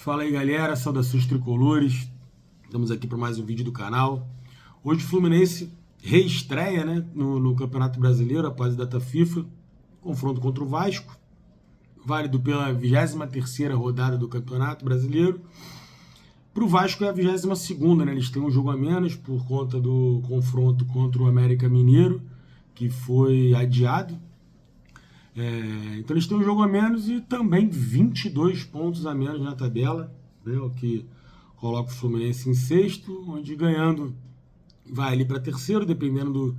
Fala aí, galera, saudações tricolores. Estamos aqui para mais um vídeo do canal. Hoje o Fluminense reestreia, né, no Campeonato Brasileiro após a data FIFA, confronto contra o Vasco, válido pela 23ª rodada do Campeonato Brasileiro. Para o Vasco é a 22ª, né? Eles têm um jogo a menos por conta do confronto contra o América Mineiro, que foi adiado. Então eles têm um jogo a menos e também 22 pontos a menos na tabela, né, o que coloca o Fluminense em sexto, onde ganhando vai ali para terceiro, dependendo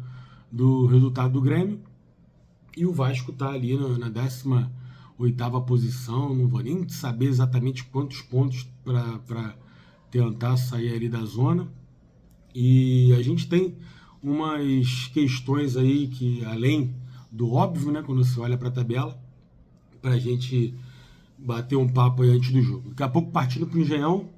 do resultado do Grêmio. E o Vasco está ali na 18ª posição, não vou nem saber exatamente quantos pontos para tentar sair ali da zona. E a gente tem umas questões aí que, além do óbvio, né, quando você olha para a tabela, para a gente bater um papo aí antes do jogo. Daqui a pouco, partindo para o Engenhão,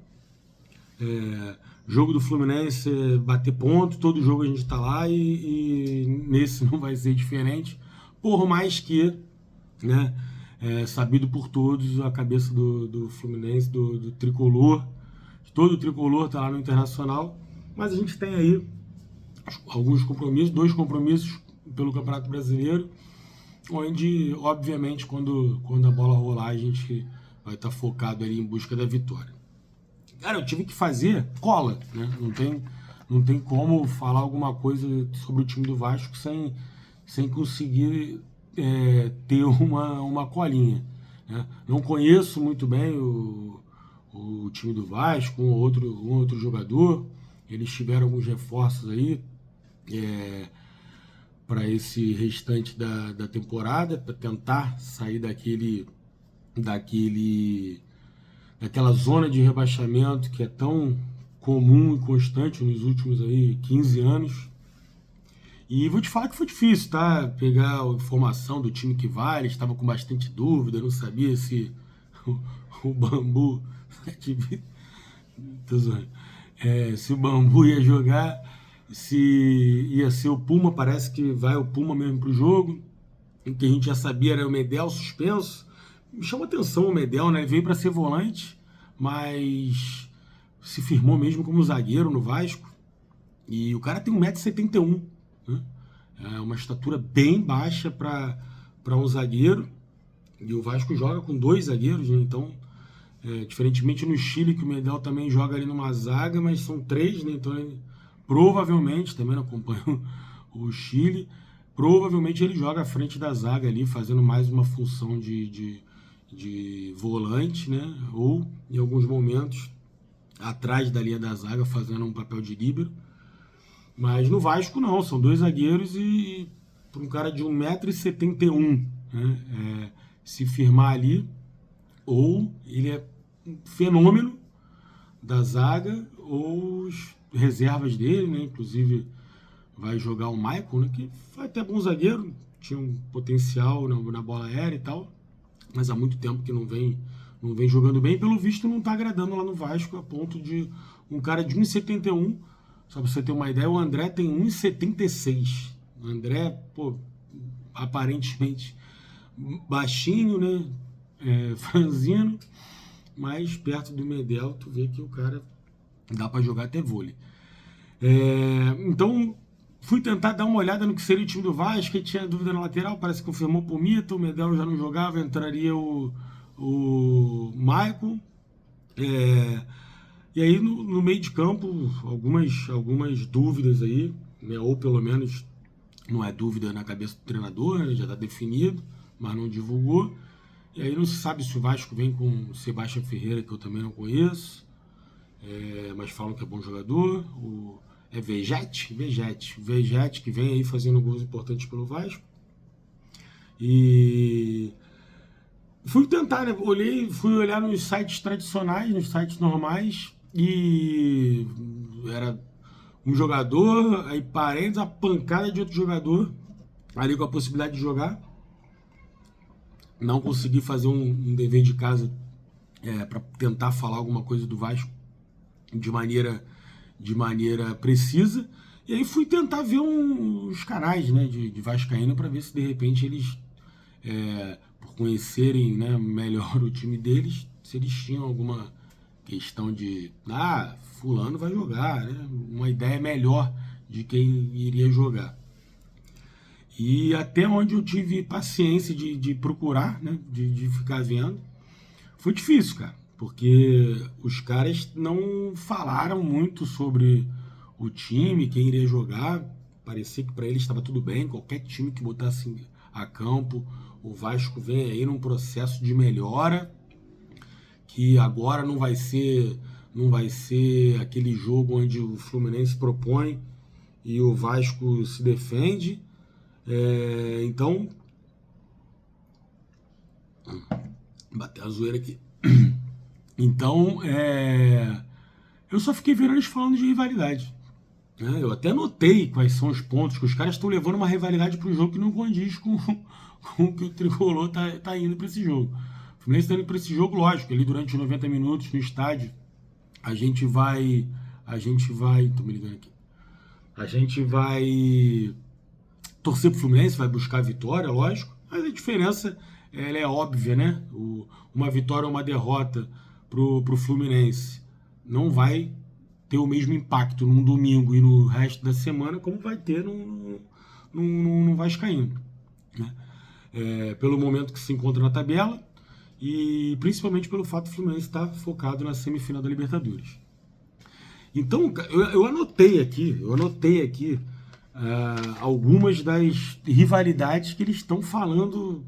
jogo do Fluminense, bater ponto, todo jogo a gente está lá e nesse não vai ser diferente, por mais que, né, sabido por todos, a cabeça do Fluminense, do tricolor, todo o tricolor está lá no Internacional, mas a gente tem aí alguns compromissos, 2 compromissos pelo Campeonato Brasileiro, onde, obviamente, quando a bola rolar, a gente vai estar focado ali em busca da vitória. Cara, eu tive que fazer cola, né? Não tem como falar alguma coisa sobre o time do Vasco sem conseguir ter uma colinha, né? Não conheço muito bem o time do Vasco, um outro jogador. Eles tiveram alguns reforços aí, para esse restante da temporada, para tentar sair daquela zona de rebaixamento que é tão comum e constante nos últimos aí 15 anos. E vou te falar que foi difícil, tá? Pegar a informação do time que vai, estava com bastante dúvida, não sabia se o Bambu se o Bambu ia jogar, se ia ser o Puma. Parece que vai o Puma mesmo pro jogo. O que a gente já sabia era o Medel suspenso. Me chama atenção o Medel, né? Ele veio para ser volante, mas se firmou mesmo como zagueiro no Vasco. E o cara tem 1,71 m, né? É uma estatura bem baixa para um zagueiro. E o Vasco joga com 2 zagueiros, né? Então, diferentemente no Chile, que o Medel também joga ali numa zaga, mas são 3, né? Então ele provavelmente, também não acompanho o Chile, provavelmente ele joga à frente da zaga ali, fazendo mais uma função de volante, né? Ou em alguns momentos atrás da linha da zaga, fazendo um papel de líbero. Mas no Vasco não, são 2 zagueiros e para um cara de 1,71 m, né, se firmar ali, ou ele é um fenômeno da zaga, ou os reservas dele, né? Inclusive vai jogar o Michael, né, que foi até bom zagueiro, tinha um potencial na bola aérea e tal, mas há muito tempo que não vem jogando bem. Pelo visto não está agradando lá no Vasco, a ponto de um cara de 1,71 m, só para você ter uma ideia, o André tem 1,76 m. O André, aparentemente baixinho, né, franzino, mas perto do Medel tu vê que o cara dá para jogar até vôlei. Então fui tentar dar uma olhada no que seria o time do Vasco, que tinha dúvida na lateral, parece que confirmou por Mito, o Medel já não jogava, entraria o Maicon. E aí no meio de campo, algumas dúvidas aí, né? Ou pelo menos não é dúvida na cabeça do treinador, né? Já está definido, mas não divulgou. E aí não se sabe se o Vasco vem com o Sebastião Ferreira, que eu também não conheço, mas falam que é bom jogador. Vegete, que vem aí fazendo gols importantes pelo Vasco. E fui tentar, né? Fui olhar nos sites tradicionais, nos sites normais, e era um jogador, aí parentes, a pancada de outro jogador, ali com a possibilidade de jogar. Não consegui fazer um dever de casa para tentar falar alguma coisa do Vasco de maneira precisa. E aí fui tentar ver os canais, né, de vascaíno, para ver se de repente eles, por conhecerem, né, melhor o time deles, se eles tinham questão de, fulano vai jogar, né? Uma ideia melhor de quem iria jogar. E até onde eu tive paciência de procurar, né? De ficar vendo, foi difícil, cara. Porque os caras não falaram muito sobre o time, quem iria jogar. Parecia que para eles estava tudo bem, qualquer time que botasse a campo. O Vasco vem aí num processo de melhora, que agora não vai ser aquele jogo onde o Fluminense propõe e o Vasco se defende. Então, bater a zoeira aqui. Então, eu só fiquei vendo eles falando de rivalidade. Né? Eu até notei quais são os pontos que os caras estão levando uma rivalidade para o jogo que não condiz com o que o Tricolor tá indo para esse jogo. O Fluminense está indo para esse jogo, lógico, ali durante os 90 minutos no estádio, a gente vai, tô me ligando aqui, a gente vai torcer pro Fluminense, vai buscar a vitória, lógico, mas a diferença ela é óbvia, né? Uma vitória ou uma derrota pro Fluminense não vai ter o mesmo impacto num domingo e no resto da semana como vai ter no Vascaíno, né? Pelo momento que se encontra na tabela e principalmente pelo fato do Fluminense estar focado na semifinal da Libertadores. Então, eu anotei aqui algumas das rivalidades que eles estão falando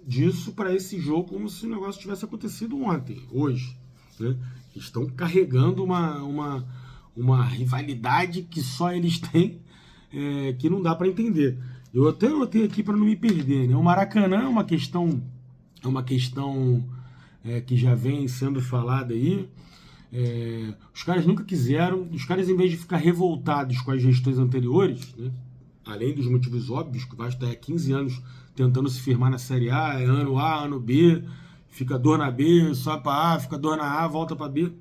disso para esse jogo como se o negócio tivesse acontecido ontem, hoje, né? Estão carregando uma rivalidade que só eles têm, que não dá para entender. Eu até anotei aqui para não me perder, né? O Maracanã é uma questão que já vem sendo falada aí. Os caras nunca quiseram, os caras em vez de ficar revoltados com as gestões anteriores, né? Além dos motivos óbvios, que o Vasco está há 15 anos tentando se firmar na Série A, ano A, ano B, fica dor na B, sobe para A, fica dor na A, volta para B.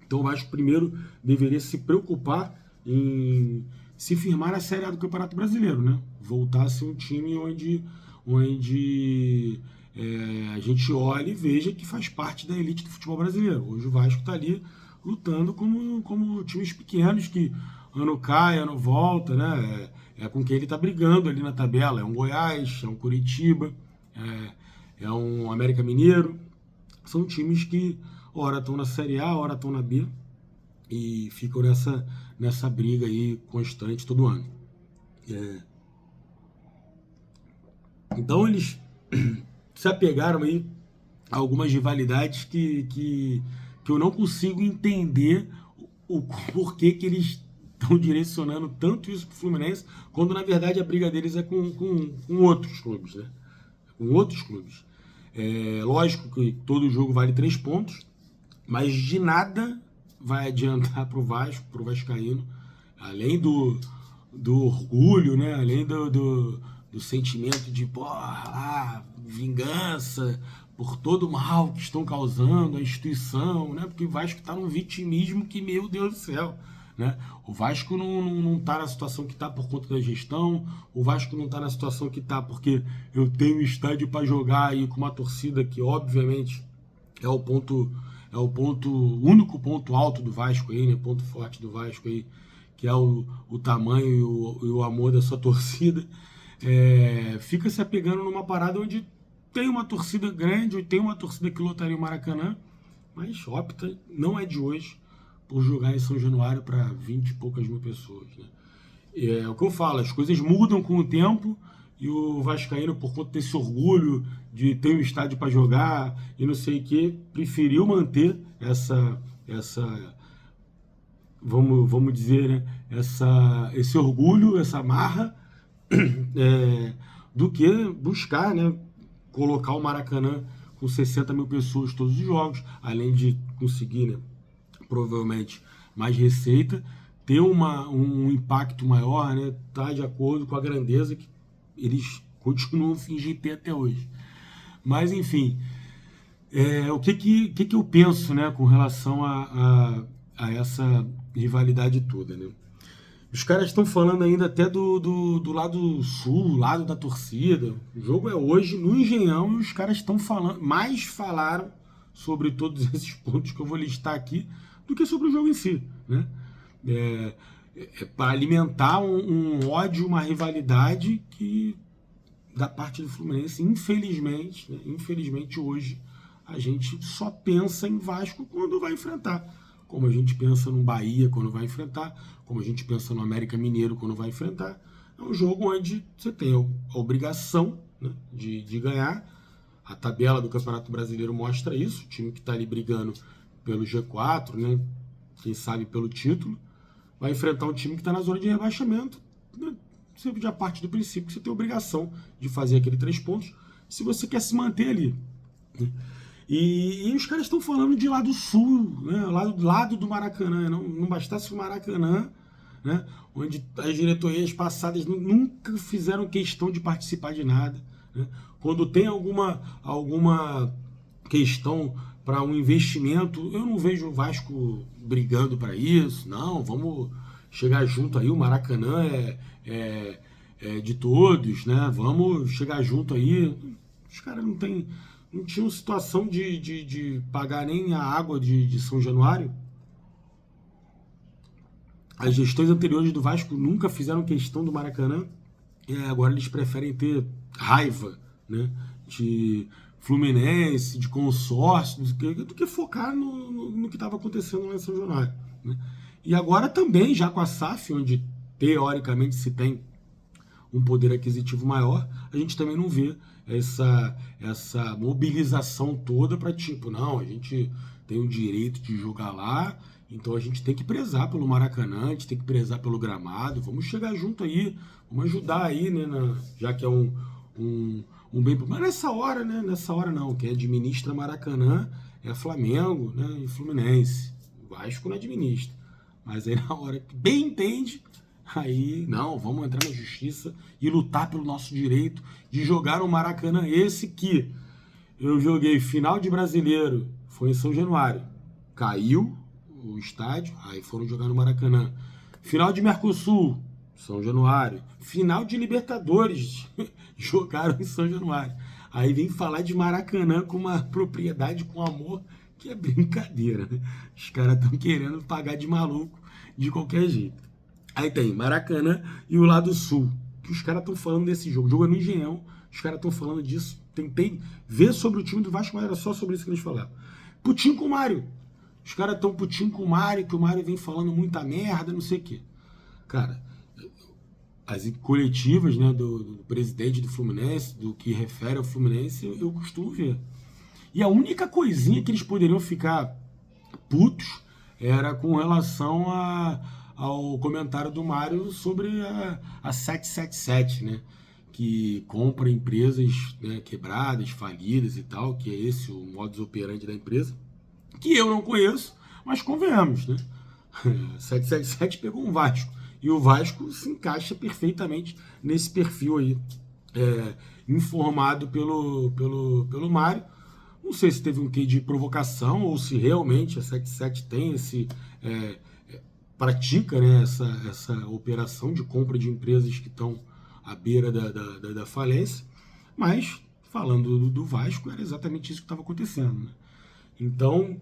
Então o Vasco primeiro deveria se preocupar em se firmar na Série A do Campeonato Brasileiro, né? Voltar a ser um time onde a gente olha e veja que faz parte da elite do futebol brasileiro. Hoje o Vasco está ali lutando como times pequenos que ano cai, ano volta, né? Com quem ele está brigando ali na tabela. É um Goiás, é um Curitiba, é um América Mineiro. São times que ora estão na Série A, ora estão na B e ficam nessa briga aí constante todo ano. Então eles se apegaram aí a algumas rivalidades que eu não consigo entender o porquê que eles estão direcionando tanto isso pro Fluminense, quando na verdade a briga deles é com outros clubes, né? Com outros clubes. Lógico que todo jogo vale 3 pontos, mas de nada vai adiantar pro Vasco, pro Vascaíno, além do orgulho, né? Além do sentimento de vingança por todo o mal que estão causando a instituição, né? Porque o Vasco está num vitimismo que, meu Deus do céu, né? O Vasco não está na situação que está por conta da gestão, o Vasco não está na situação que está porque eu tenho estádio para jogar aí com uma torcida que, obviamente, é o único ponto alto do Vasco aí, né? Ponto forte do Vasco aí, que é o tamanho e o amor da sua torcida. Fica se apegando numa parada onde tem uma torcida grande, ou tem uma torcida que lotaria o Maracanã, mas opta, não é de hoje, por jogar em São Januário para 20 e poucas mil pessoas, né? É o que eu falo, as coisas mudam com o tempo e o Vascaíno, por conta desse orgulho de ter um estádio para jogar e não sei o que, preferiu manter vamos dizer, né, esse orgulho, essa marra, do que buscar, né, colocar o Maracanã com 60 mil pessoas todos os jogos, além de conseguir, né, provavelmente mais receita, ter um impacto maior, né, tá de acordo com a grandeza que eles continuam a fingir ter até hoje. Mas enfim, o que eu penso, né, com relação a essa rivalidade toda, né? Os caras estão falando ainda até do lado sul, lado da torcida. O jogo é hoje no Engenhão e os caras estão falando, mais falaram sobre todos esses pontos que eu vou listar aqui do que sobre o jogo em si, né? Para alimentar um ódio, uma rivalidade que da parte do Fluminense, infelizmente, né? Infelizmente hoje a gente só pensa em Vasco quando vai enfrentar, como a gente pensa no Bahia quando vai enfrentar, como a gente pensa no América Mineiro quando vai enfrentar. É um jogo onde você tem a obrigação, né, de ganhar. A tabela do Campeonato Brasileiro mostra isso, o time que está ali brigando pelo G4, né, quem sabe pelo título, vai enfrentar um time que está na zona de rebaixamento, né. Você já parte do princípio que você tem a obrigação de fazer aquele 3 pontos se você quer se manter ali, né. E os caras estão falando de lado sul, né, lado do Maracanã. Não bastasse o Maracanã, né, onde as diretorias passadas nunca fizeram questão de participar de nada, né. Quando tem alguma questão para um investimento, eu não vejo o Vasco brigando para isso. Não, vamos chegar junto aí, o Maracanã é de todos, né? Vamos chegar junto aí. Os caras não tinham situação de pagar nem a água de São Januário. As gestões anteriores do Vasco nunca fizeram questão do Maracanã. Agora eles preferem ter raiva, né, de Fluminense, de consórcio, do que focar no que estava acontecendo lá em São Januário, né? E agora também, já com a SAF, onde teoricamente se tem um poder aquisitivo maior, a gente também não vê essa mobilização toda para tipo, não, a gente tem o direito de jogar lá, então a gente tem que prezar pelo Maracanã, a gente tem que prezar pelo gramado, vamos chegar junto aí, vamos ajudar aí, né, já que é um bem... Mas nessa hora, né, não, quem administra Maracanã é Flamengo, né, e Fluminense, o Vasco não administra, mas aí na hora que bem entende, aí, não, vamos entrar na justiça e lutar pelo nosso direito de jogar no Maracanã. Esse que eu joguei final de Brasileiro, foi em São Januário. Caiu o estádio, aí foram jogar no Maracanã. Final de Mercosul, São Januário. Final de Libertadores, jogaram em São Januário. Aí vem falar de Maracanã com uma propriedade, com amor, que é brincadeira, né? Os caras estão querendo pagar de maluco de qualquer jeito. Aí tem Maracanã e o lado sul, que os caras estão falando desse jogo. O jogo é no Engenhão, os caras estão falando disso. Tentei ver sobre o time do Vasco, mas era só sobre isso que eles falavam. Putinho com o Mário. Os caras estão putinho com o Mário, que o Mário vem falando muita merda, não sei o quê. Cara, as coletivas, né, do presidente do Fluminense, do que refere ao Fluminense, eu costumo ver. E a única coisinha que eles poderiam ficar putos era com relação ao comentário do Mário sobre a 777, né? Que compra empresas, né, quebradas, falidas e tal, que é esse o modus operandi da empresa, que eu não conheço, mas convenhamos, né? 777 pegou um Vasco, e o Vasco se encaixa perfeitamente nesse perfil aí, informado pelo Mário. Não sei se teve um quê de provocação ou se realmente a 77 tem pratica, né, essa operação de compra de empresas que estão à beira da falência, mas falando do Vasco, era exatamente isso que estava acontecendo, né? Então,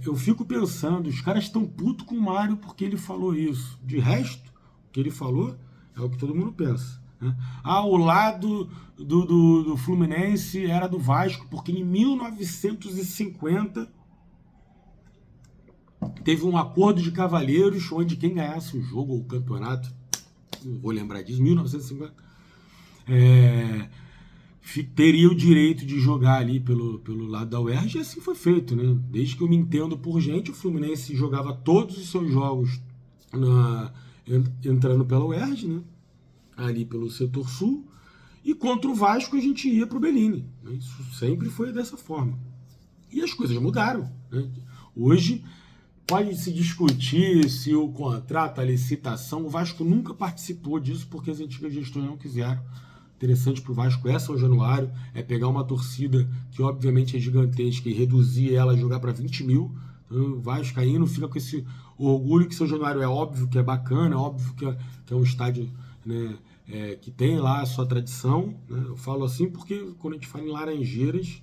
eu fico pensando, os caras estão putos com o Mário porque ele falou isso. De resto, o que ele falou é o que todo mundo pensa, né? O lado do Fluminense era do Vasco, porque em 1950 teve um acordo de cavalheiros onde quem ganhasse o jogo ou o campeonato, não vou lembrar disso, 1950, teria o direito de jogar ali pelo lado da UERJ, e assim foi feito, né? Desde que eu me entendo por gente, o Fluminense jogava todos os seus jogos entrando pela UERJ, né? Ali pelo setor sul, e contra o Vasco a gente ia para o Bellini, né? Isso sempre foi dessa forma. E as coisas mudaram, né? Hoje pode se discutir se o contrato, a licitação, o Vasco nunca participou disso porque as antigas gestões não quiseram. Interessante para o Vasco é São Januário, é pegar uma torcida que obviamente é gigantesca e reduzir ela a jogar para 20 mil. Então, o Vascaíno fica com esse orgulho que São Januário é óbvio que é bacana, é óbvio que é um estádio, né, que tem lá a sua tradição, né? Eu falo assim porque quando a gente fala em Laranjeiras,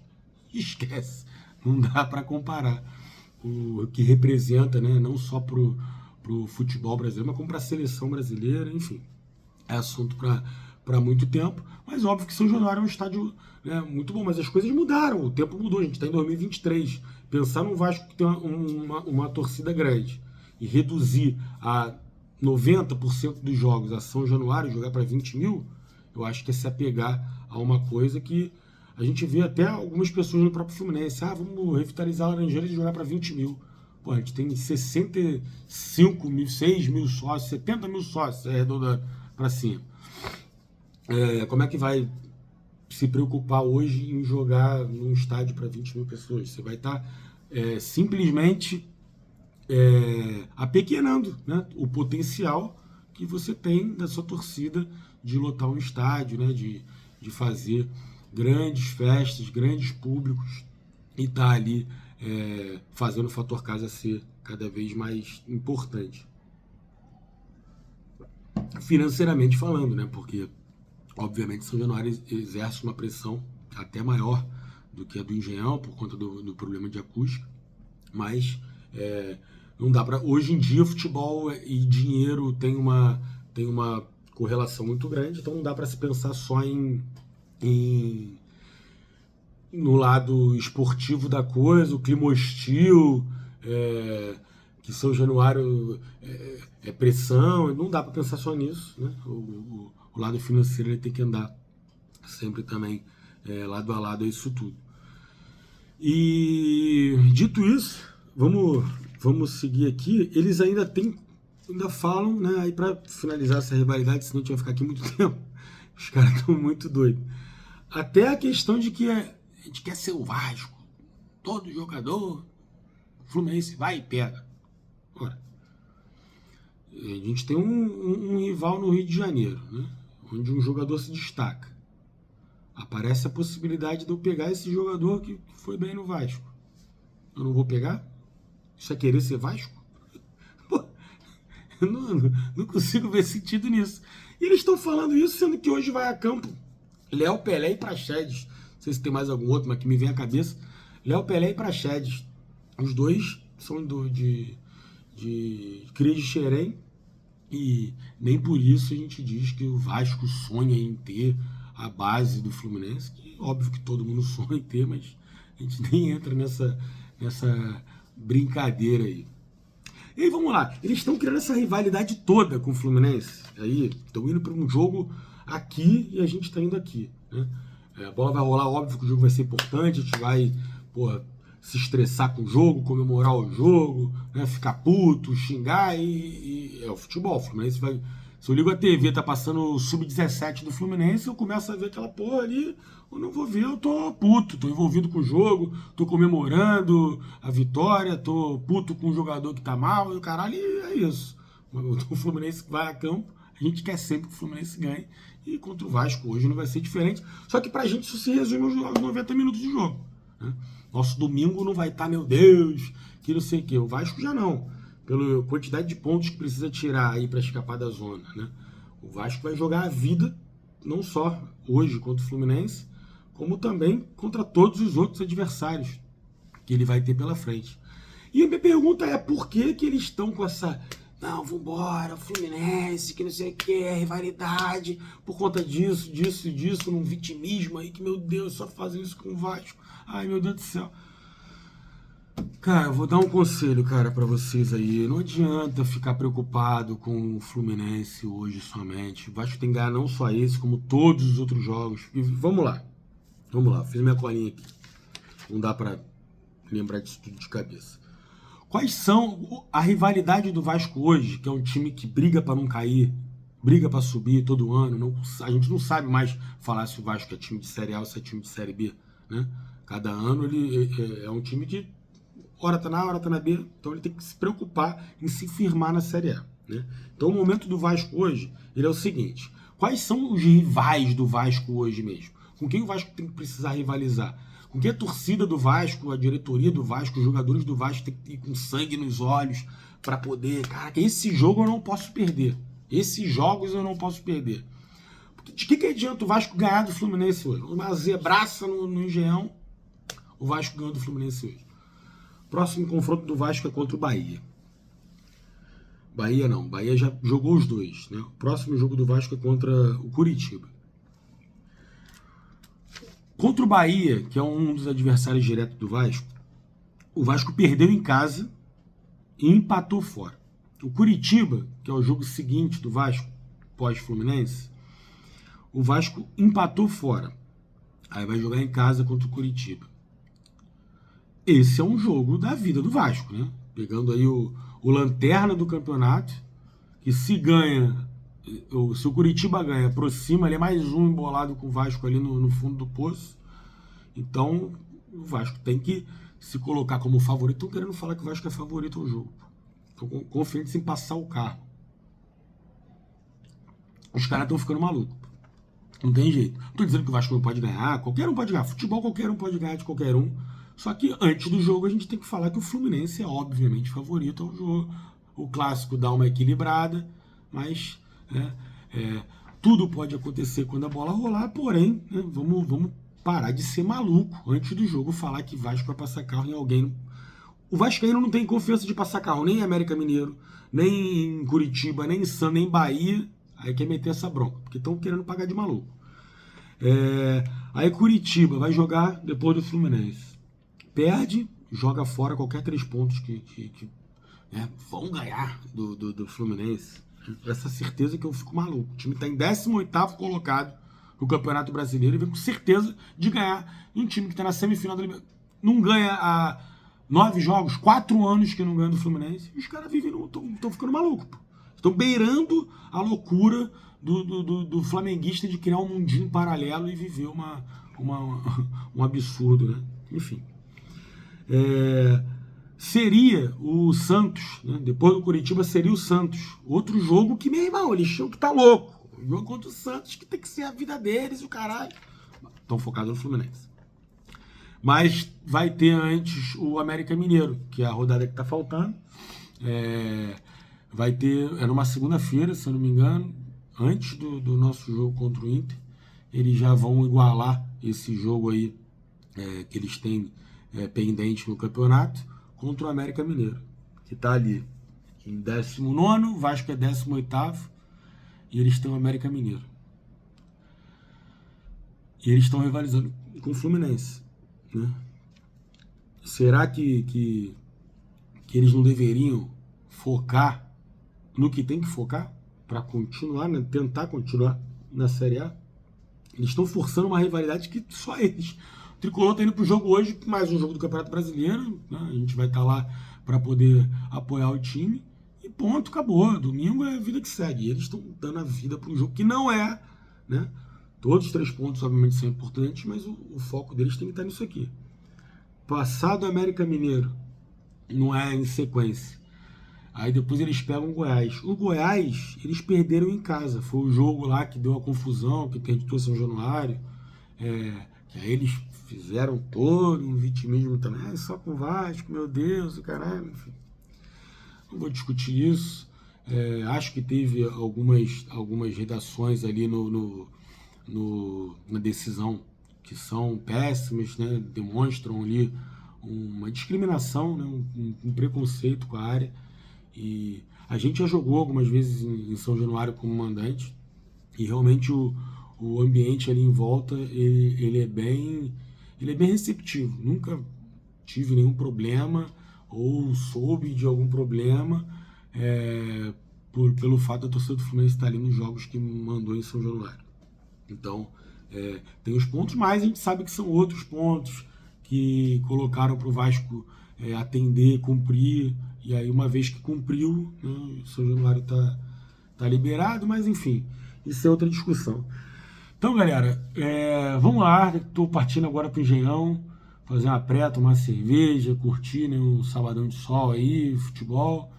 esquece. Não dá para comparar o que representa, né? Não só pro futebol brasileiro, mas como para a seleção brasileira, enfim. É assunto para muito tempo, mas óbvio que São Januário é um estádio, né, muito bom, mas as coisas mudaram, o tempo mudou, a gente está em 2023. Pensar num Vasco que tem uma torcida grande e reduzir a 90% dos jogos a São Januário, jogar para 20 mil, eu acho que é se apegar a uma coisa que a gente vê até algumas pessoas no próprio Fluminense, vamos revitalizar a Laranjeiras e jogar para 20 mil. Pô, a gente tem 65 mil, 6 mil sócios, 70 mil sócios, arredondando para cima. Como é que vai se preocupar hoje em jogar num estádio para 20 mil pessoas? Você vai estar simplesmente apequenando, né, o potencial que você tem da sua torcida de lotar um estádio, né, de fazer grandes festas, grandes públicos e estar ali fazendo o fator casa ser cada vez mais importante. Financeiramente falando, né, porque obviamente São Januário exerce uma pressão até maior do que a do Engenhão por conta do problema de acústica, mas não dá para. Hoje em dia, futebol e dinheiro tem uma correlação muito grande, então não dá para se pensar só no lado esportivo da coisa, o clima hostil, que São Januário é pressão, não dá para pensar só nisso, né? O lado financeiro ele tem que andar sempre também lado a lado a isso tudo. E dito isso, vamos seguir aqui. Eles ainda falam, né? Aí para finalizar essa rivalidade, senão a gente vai ficar aqui muito tempo. Os caras estão muito doidos. Até a questão de que a gente quer ser o Vasco. Todo jogador, o Fluminense vai e pega. Ora, a gente tem um rival no Rio de Janeiro, né? Onde um jogador se destaca. Aparece a possibilidade de eu pegar esse jogador que foi bem no Vasco. Eu não vou pegar? Isso é querer ser Vasco? Pô, eu não consigo ver sentido nisso. E eles estão falando isso, sendo que hoje vai a campo Léo, Pelé e Praxedes. Não sei se tem mais algum outro, mas que me vem à cabeça. Léo, Pelé e Praxedes. Os dois são de cria de Xerém. E nem por isso a gente diz que o Vasco sonha em ter a base do Fluminense, que óbvio que todo mundo sonha em ter, mas a gente nem entra nessa brincadeira aí. E aí vamos lá, eles estão criando essa rivalidade toda com o Fluminense, aí estão indo para um jogo aqui e a gente está indo aqui, né? A bola vai rolar, óbvio que o jogo vai ser importante, a gente vai, se estressar com o jogo, comemorar o jogo, né, ficar puto, xingar e é o futebol. O Fluminense vai. Se eu ligo a TV, tá passando o Sub-17 do Fluminense, eu começo a ver aquela porra ali, eu não vou ver, eu tô puto, tô envolvido com o jogo, tô comemorando a vitória, tô puto com o jogador que tá mal, e o caralho, é isso. O Fluminense vai a campo, a gente quer sempre que o Fluminense ganhe, e contra o Vasco hoje não vai ser diferente, só que pra gente isso se resume aos 90 minutos de jogo, né? Nosso domingo não vai estar, meu Deus, que não sei o que. O Vasco já não. Pela quantidade de pontos que precisa tirar aí para escapar da zona, né? O Vasco vai jogar a vida, não só hoje contra o Fluminense, como também contra todos os outros adversários que ele vai ter pela frente. E a minha pergunta é por que eles estão com essa... Não, vambora, Fluminense, que não sei o que, rivalidade, por conta disso, num vitimismo aí, que, meu Deus, só fazem isso com o Vasco. Ai, meu Deus do céu. Cara, eu vou dar um conselho, cara, pra vocês aí. Não adianta ficar preocupado com o Fluminense hoje somente. O Vasco tem que ganhar não só esse, como todos os outros jogos. E vamos lá, fiz minha colinha aqui. Não dá pra lembrar disso tudo de cabeça. Quais são a rivalidade do Vasco hoje, que é um time que briga pra não cair, briga pra subir todo ano? A gente não sabe mais falar se o Vasco é time de Série A ou se é time de Série B, né? Cada ano ele é um time que hora tá na A, hora tá na B, então ele tem que se preocupar em se firmar na Série A, né? Então o momento do Vasco hoje, ele é o seguinte: quais são os rivais do Vasco hoje mesmo? Com quem o Vasco tem que precisar rivalizar? Com quem a torcida do Vasco, a diretoria do Vasco, os jogadores do Vasco tem que ir com sangue nos olhos para poder... Cara, esse jogo eu não posso perder. Esses jogos eu não posso perder. Porque de que adianta o Vasco ganhar do Fluminense hoje? Uma zebraça no Engenhão, O Vasco ganhou do Fluminense hoje. Próximo confronto do Vasco é contra o Bahia. Bahia já jogou os dois, né? O próximo jogo do Vasco é contra o Curitiba. Contra o Bahia, que é um dos adversários diretos do Vasco, o Vasco perdeu em casa e empatou fora. O Curitiba, que é o jogo seguinte do Vasco, pós-Fluminense, o Vasco empatou fora. Aí vai jogar em casa contra o Curitiba. Esse é um jogo da vida do Vasco, né? Pegando aí o lanterna do campeonato, que se ganha, se o Curitiba ganha, aproxima, ele é mais um embolado com o Vasco ali no fundo do poço. Então, o Vasco tem que se colocar como favorito. Estão querendo falar que o Vasco é favorito ao jogo. Estão confiantes em passar o carro. Os caras estão ficando malucos. Não tem jeito. Não estou dizendo que o Vasco não pode ganhar. Qualquer um pode ganhar. Futebol qualquer um pode ganhar de qualquer um. Só que antes do jogo a gente tem que falar que o Fluminense é obviamente favorito ao jogo. O clássico dá uma equilibrada, mas tudo pode acontecer quando a bola rolar. Porém, né, vamos parar de ser maluco antes do jogo falar que Vasco vai passar carro em alguém. O Vascaíno não tem confiança de passar carro nem em América Mineiro, nem em Curitiba, nem em Santos, nem em Bahia. Aí quer meter essa bronca, porque estão querendo pagar de maluco. Aí Curitiba vai jogar depois do Fluminense. Perde, joga fora qualquer 3 pontos que vão ganhar do Fluminense. Essa certeza que eu fico maluco. O time está em 18º colocado no Campeonato Brasileiro e vem com certeza de ganhar um time que está na semifinal da Libertadores. Não ganha há 9 jogos, 4 anos que não ganha do Fluminense. E os caras estão ficando malucos. Estão beirando a loucura do flamenguista de criar um mundinho paralelo e viver um absurdo, né? Enfim. Seria o Santos, né? Depois do Curitiba seria o Santos. Outro jogo que, meu irmão, eles tinham que tá louco. O jogo contra o Santos que tem que ser a vida deles e o caralho. Estão focados no Fluminense. Mas vai ter antes o América Mineiro, que é a rodada que tá faltando. Vai ter, numa segunda-feira, se eu não me engano, antes do nosso jogo contra o Inter. Eles já vão igualar esse jogo aí que eles têm pendente no campeonato contra o América Mineiro, que está ali em 19º, o Vasco é 18º e eles têm o América Mineiro. E eles estão rivalizando com o Fluminense, né? Será que eles não deveriam focar no que tem que focar para continuar, né? Tentar continuar na Série A? Eles estão forçando uma rivalidade que só eles. O Tricolor está indo para o jogo hoje, mais um jogo do Campeonato Brasileiro, né? A gente vai estar lá para poder apoiar o time e ponto, acabou. Domingo é a vida que segue. E eles estão dando a vida para um jogo que não é, né? Todos os 3 pontos, obviamente, são importantes, mas o foco deles tem que estar nisso aqui. Passado o América Mineiro, não é em sequência. Aí depois eles pegam o Goiás. O Goiás, eles perderam em casa. Foi o jogo lá que deu a confusão, que interditou São Januário. Que aí eles fizeram todo um vitimismo também. Só com o Vasco, meu Deus, o caralho. Enfim. Não vou discutir isso. Acho que teve algumas redações ali na decisão que são péssimas, né? Demonstram ali uma discriminação, né? um preconceito com a área. E a gente já jogou algumas vezes em São Januário como mandante e realmente o ambiente ali em volta ele é bem receptivo. Nunca tive nenhum problema ou soube de algum problema pelo fato da torcida do Fluminense estar ali nos jogos que mandou em São Januário. Então tem os pontos, mas a gente sabe que são outros pontos que colocaram para o Vasco atender, cumprir. E aí, uma vez que cumpriu, né, o São Januário tá liberado, mas enfim, isso é outra discussão. Então, galera, vamos lá, estou partindo agora para o Engenhão, fazer uma pré, tomar uma cerveja, curtir, né, um sabadão de sol aí, futebol,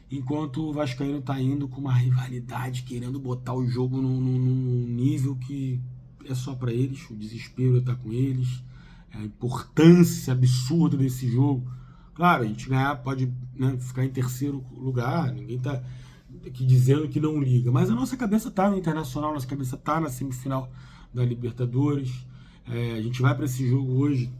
enquanto o Vascaíno está indo com uma rivalidade, querendo botar o jogo num nível que é só para eles, o desespero está com eles, a importância absurda desse jogo. Claro, a gente ganhar pode, né, ficar em 3º lugar, ninguém está aqui dizendo que não liga, mas a nossa cabeça está no Internacional, nossa cabeça está na semifinal da Libertadores. A gente vai para esse jogo hoje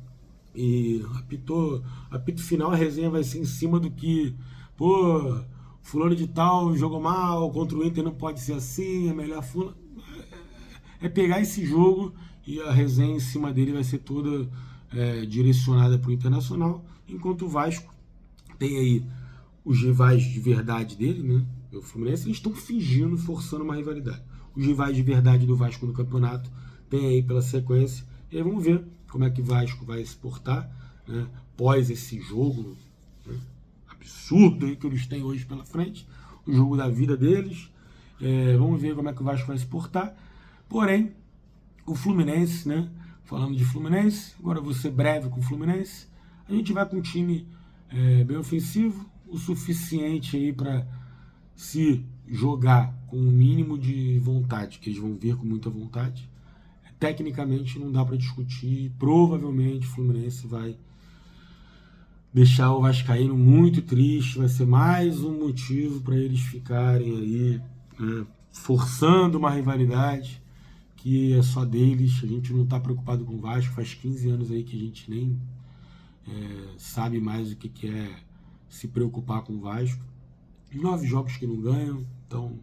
E apito final, a resenha vai ser em cima do que, pô, fulano de tal jogou mal, contra o Inter não pode ser assim, é melhor fulano. É pegar esse jogo e a resenha em cima dele vai ser toda direcionada para o Internacional, enquanto o Vasco tem aí os rivais de verdade dele, né? O Fluminense, eles estão fingindo, forçando uma rivalidade. Os rivais de verdade do Vasco no campeonato tem aí pela sequência. E aí vamos ver como é que o Vasco vai se portar, né? Pós esse jogo, né, absurdo aí que eles têm hoje pela frente, o jogo da vida deles. Vamos ver como é que o Vasco vai se portar. Porém, o Fluminense, né? Falando de Fluminense, agora vou ser breve com o Fluminense. A gente vai com um time bem ofensivo, o suficiente aí para se jogar com o mínimo de vontade, que eles vão vir com muita vontade. Tecnicamente não dá para discutir. Provavelmente o Fluminense vai deixar o Vascaíno muito triste. Vai ser mais um motivo para eles ficarem aí, né, forçando uma rivalidade que é só deles. A gente não está preocupado com o Vasco. Faz 15 anos aí que a gente nem sabe mais o que é se preocupar com o Vasco. 9 jogos que não ganham, então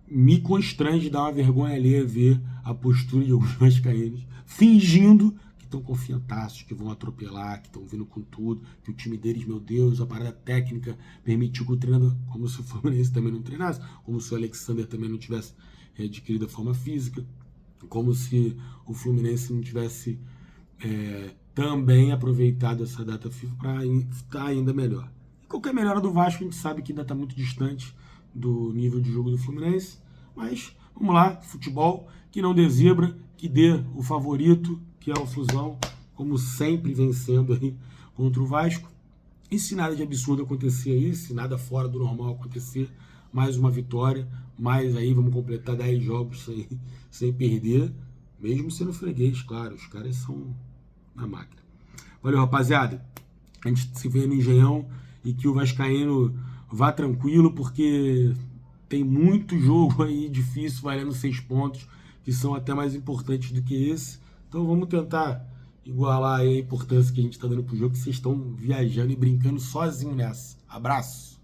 me constrange, dar uma vergonha alheia ver a postura de alguns vascaínos fingindo que estão confiantaços, que vão atropelar, que estão vindo com tudo, que o time deles, meu Deus, a parada técnica permitiu que o treinador, como se o Fluminense também não treinasse, como se o Alexander também não tivesse adquirido a forma física, como se o Fluminense não tivesse também aproveitado essa data FIFA para estar ainda melhor. E qualquer melhora do Vasco, a gente sabe que ainda está muito distante do nível de jogo do Fluminense, mas vamos lá, futebol que não dê zebra, que dê o favorito, que é o Flusão, como sempre vencendo aí contra o Vasco. E se nada de absurdo acontecer aí, se nada fora do normal acontecer, mais uma vitória, mais aí vamos completar 10 jogos sem perder, mesmo sendo freguês, claro, os caras são na máquina. Valeu, rapaziada, a gente se vê no Engenhão e que o vascaíno vá tranquilo, porque tem muito jogo aí difícil, valendo 6 pontos, que são até mais importantes do que esse. Então vamos tentar igualar aí a importância que a gente está dando pro jogo, que vocês estão viajando e brincando sozinho nessa. Abraço!